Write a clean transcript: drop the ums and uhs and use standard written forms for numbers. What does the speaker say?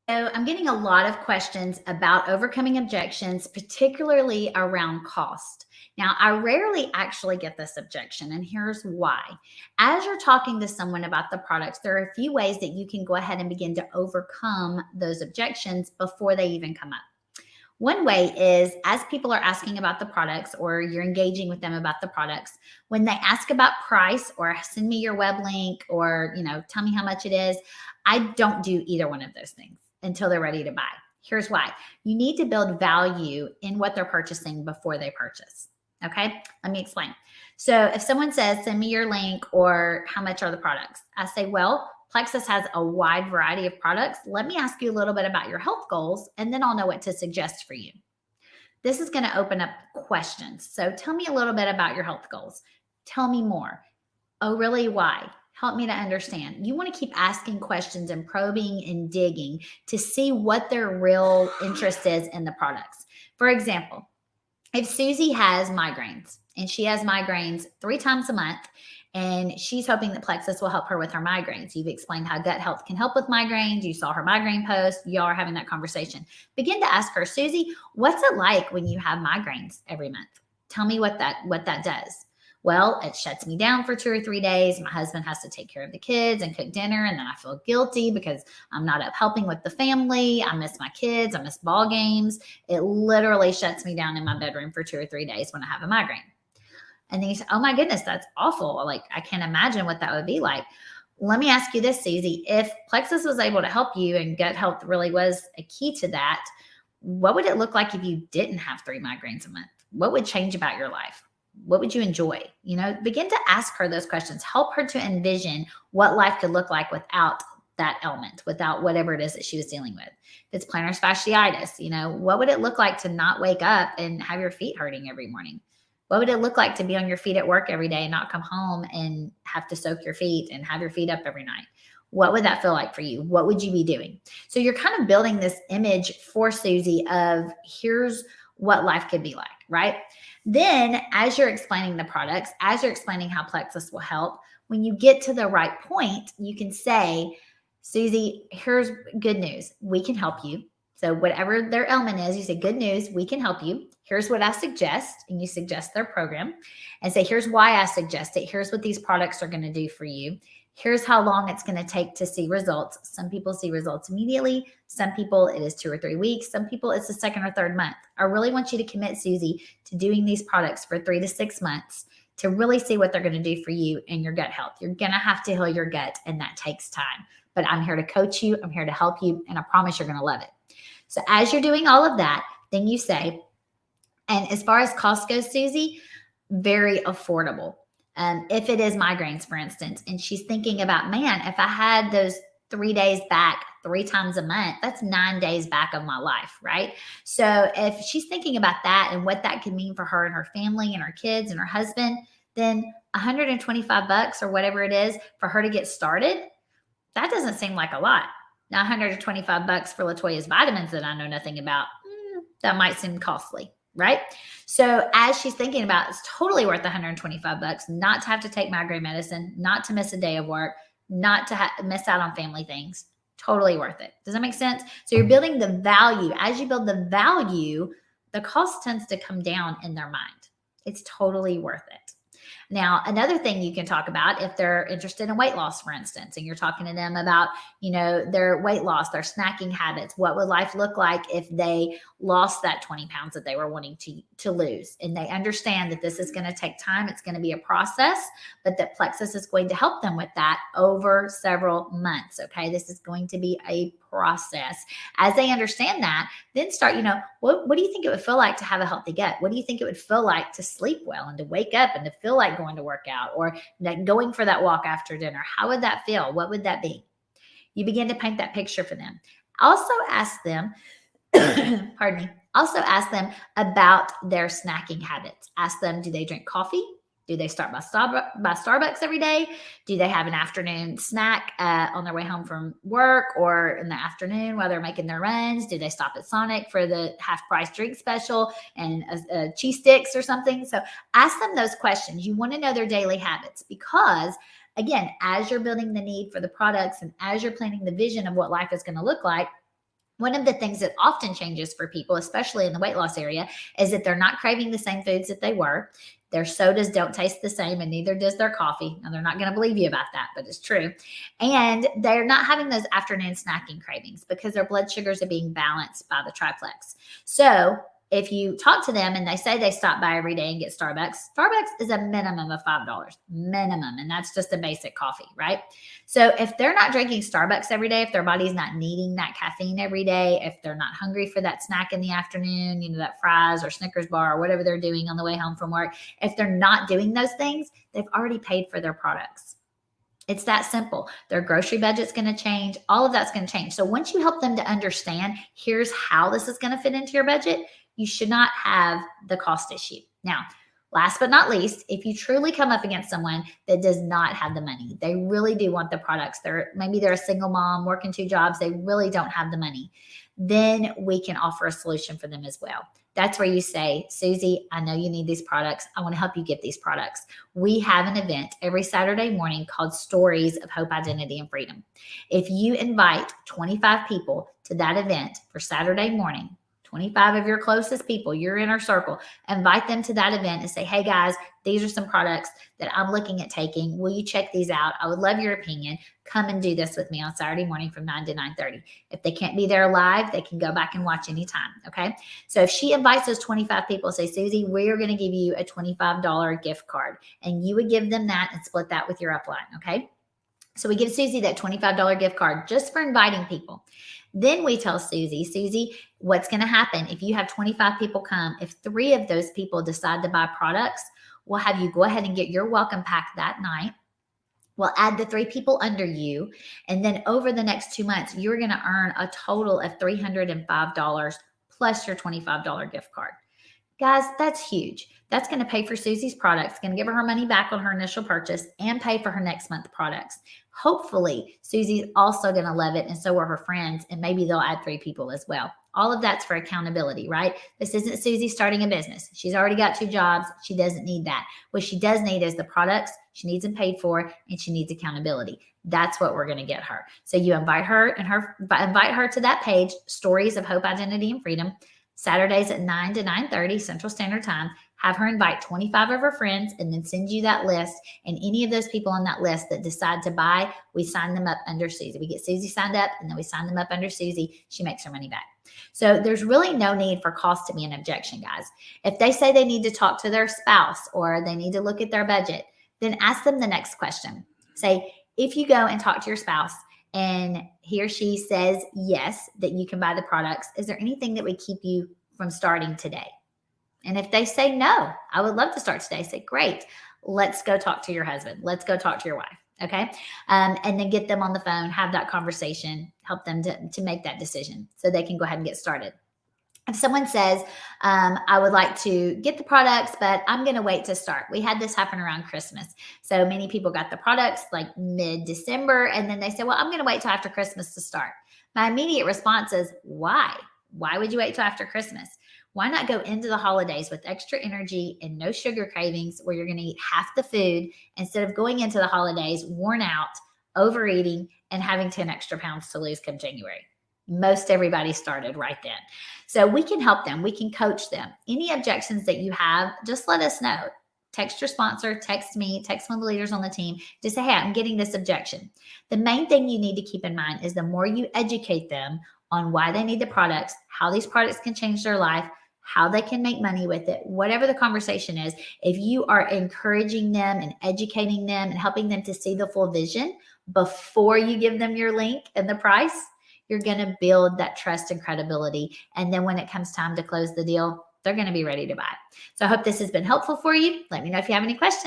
So I'm getting a lot of questions about overcoming objections, particularly around cost. Now, I rarely actually get this objection, and here's why. As you're talking to someone about the products, there are a few ways that you can go ahead and begin to overcome those objections before they even come up. One way is as people are asking about the products or you're engaging with them about the products, when they ask about price or send me your web link or, tell me how much it is, I don't do either one of those things until they're ready to buy. Here's why. You need to build value in what they're purchasing before they purchase. Okay, let me explain. So if someone says, send me your link or how much are the products, I say, well, Plexus has a wide variety of products. Let me ask you a little bit about your health goals, and then I'll know what to suggest for you. This is going to open up questions. So tell me a little bit about your health goals. Tell me more. Oh, really? Why? Help me to understand. You want to keep asking questions and probing and digging to see what their real interest is in the products. For example, if Susie has migraines and she has migraines 3 times a month, and she's hoping that Plexus will help her with her migraines. You've explained how gut health can help with migraines. You saw her migraine post. Y'all are having that conversation. Begin to ask her, Susie, what's it like when you have migraines every month? Tell me what that does. Well, it shuts me down for 2 or 3 days. My husband has to take care of the kids and cook dinner. And then I feel guilty because I'm not up helping with the family. I miss my kids. I miss ball games. It literally shuts me down in my bedroom for 2 or 3 days when I have a migraine. And then you say, oh my goodness, that's awful. Like, I can't imagine what that would be like. Let me ask you this, Susie. If Plexus was able to help you and gut health really was a key to that, what would it look like if you didn't have 3 migraines a month? What would change about your life? What would you enjoy? Begin to ask her those questions. Help her to envision what life could look like without that element, without whatever it is that she was dealing with. If it's plantar fasciitis, what would it look like to not wake up and have your feet hurting every morning? What would it look like to be on your feet at work every day and not come home and have to soak your feet and have your feet up every night? What would that feel like for you? What would you be doing? So you're kind of building this image for Susie of here's what life could be like, right? Then as you're explaining the products, as you're explaining how Plexus will help, when you get to the right point, you can say, Susie, here's good news. We can help you. So whatever their element is, you say, good news, we can help you. Here's what I suggest, and you suggest their program and say, here's why I suggest it. Here's what these products are going to do for you. Here's how long it's going to take to see results. Some people see results immediately. Some people it is 2 or 3 weeks. Some people it's the 2nd or 3rd month. I really want you to commit, Susie, to doing these products for 3 to 6 months to really see what they're going to do for you and your gut health. You're going to have to heal your gut, and that takes time. But I'm here to coach you. I'm here to help you, and I promise you're going to love it. So as you're doing all of that, then you say, and as far as cost goes, Susie, very affordable. If it is migraines, for instance, and she's thinking about, man, if I had those 3 days back 3 times a month, that's 9 days back of my life, right? So if she's thinking about that and what that could mean for her and her family and her kids and her husband, then $125 or whatever it is for her to get started, that doesn't seem like a lot. Now, $125 for Latoya's vitamins that I know nothing about, that might seem costly, right? So as she's thinking about, it's totally worth $125, not to have to take migraine medicine, not to miss a day of work, not to miss out on family things. Totally worth it. Does that make sense? So you're building the value. As you build the value, the cost tends to come down in their mind. It's totally worth it. Now, another thing you can talk about if they're interested in weight loss, for instance, and you're talking to them about, their weight loss, their snacking habits, what would life look like if they lost that 20 pounds that they were wanting to lose? And they understand that this is going to take time. It's going to be a process, but that Plexus is going to help them with that over several months. Okay. This is going to be a process. As they understand that, then start, what do you think it would feel like to have a healthy gut? What do you think it would feel like to sleep well and to wake up and to feel like going to work out or going for that walk after dinner? How would that feel? What would that be? You begin to paint that picture for them. Also ask them, pardon me, also ask them about their snacking habits. Ask them, do they drink coffee? Do they start by Starbucks every day? Do they have an afternoon snack on their way home from work or in the afternoon while they're making their runs? Do they stop at Sonic for the half-price drink special and cheese sticks or something? So ask them those questions. You want to know their daily habits because, again, as you're building the need for the products and as you're planning the vision of what life is going to look like, One of the things that often changes for people, especially in the weight loss area, is that they're not craving the same foods that they were. Their sodas don't taste the same, and neither does their coffee. Now, they're not going to believe you about that, but it's true. And they're not having those afternoon snacking cravings because their blood sugars are being balanced by the triplex. So, if you talk to them and they say they stop by every day and get Starbucks, Starbucks is a minimum of $5, minimum. And that's just a basic coffee, right? So if they're not drinking Starbucks every day, if their body's not needing that caffeine every day, if they're not hungry for that snack in the afternoon, that fries or Snickers bar or whatever they're doing on the way home from work, if they're not doing those things, they've already paid for their products. It's that simple. Their grocery budget's going to change. All of that's going to change. So once you help them to understand, here's how this is going to fit into your budget, you should not have the cost issue. Now, last but not least, if you truly come up against someone that does not have the money, they really do want the products, maybe they're a single mom working 2 jobs, they really don't have the money, then we can offer a solution for them as well. That's where you say, Susie, I know you need these products. I want to help you get these products. We have an event every Saturday morning called Stories of Hope, Identity, and Freedom. If you invite 25 people to that event for Saturday morning, 25 of your closest people, your inner circle, invite them to that event and say, hey guys, these are some products that I'm looking at taking. Will you check these out? I would love your opinion. Come and do this with me on Saturday morning from 9 to 9:30. If they can't be there live, they can go back and watch anytime. Okay. So if she invites those 25 people, say, Susie, we're going to give you a $25 gift card, and you would give them that and split that with your upline. Okay. So we give Susie that $25 gift card just for inviting people. Then we tell Susie, what's going to happen if you have 25 people come? If 3 of those people decide to buy products, we'll have you go ahead and get your welcome pack that night. We'll add the 3 people under you. And then over the next 2 months, you're going to earn a total of $305 plus your $25 gift card. Guys, that's huge. That's going to pay for Susie's products, going to give her money back on her initial purchase, and pay for her next month products. Hopefully, Susie's also going to love it, and so are her friends, and maybe they'll add 3 people as well. All of that's for accountability, right? This isn't Susie starting a business. She's already got 2 jobs. She doesn't need that. What she does need is the products. She needs them paid for, and she needs accountability. That's what we're going to get her. So you invite her to that page, Stories of Hope, Identity, and Freedom, Saturdays at 9 to 9:30 Central Standard Time. Have her invite 25 of her friends and then send you that list. And any of those people on that list that decide to buy, we sign them up under Susie. We get Susie signed up, and then we sign them up under Susie. She makes her money back. So there's really no need for cost to be an objection, guys. If they say they need to talk to their spouse or they need to look at their budget, then ask them the next question. Say, if you go and talk to your spouse and he or she says yes, that you can buy the products, is there anything that would keep you from starting today? And if they say no, I would love to start today, say, great, let's go talk to your husband. Let's go talk to your wife. Okay. And then get them on the phone, have that conversation, help them to make that decision so they can go ahead and get started. If someone says, I would like to get the products, but I'm going to wait to start. We had this happen around Christmas. So many people got the products like mid-December, and then they say, well, I'm going to wait till after Christmas to start. My immediate response is, why? Why would you wait till after Christmas? Why not go into the holidays with extra energy and no sugar cravings, where you're going to eat half the food instead of going into the holidays worn out, overeating, and having 10 extra pounds to lose come January? Most everybody started right then. So we can help them. We can coach them. Any objections that you have, just let us know. Text your sponsor, text me, text one of the leaders on the team to say, hey, I'm getting this objection. The main thing you need to keep in mind is the more you educate them on why they need the products, how these products can change their life, how they can make money with it, whatever the conversation is, if you are encouraging them and educating them and helping them to see the full vision before you give them your link and the price, you're going to build that trust and credibility. And then when it comes time to close the deal, they're going to be ready to buy. So I hope this has been helpful for you. Let me know if you have any questions.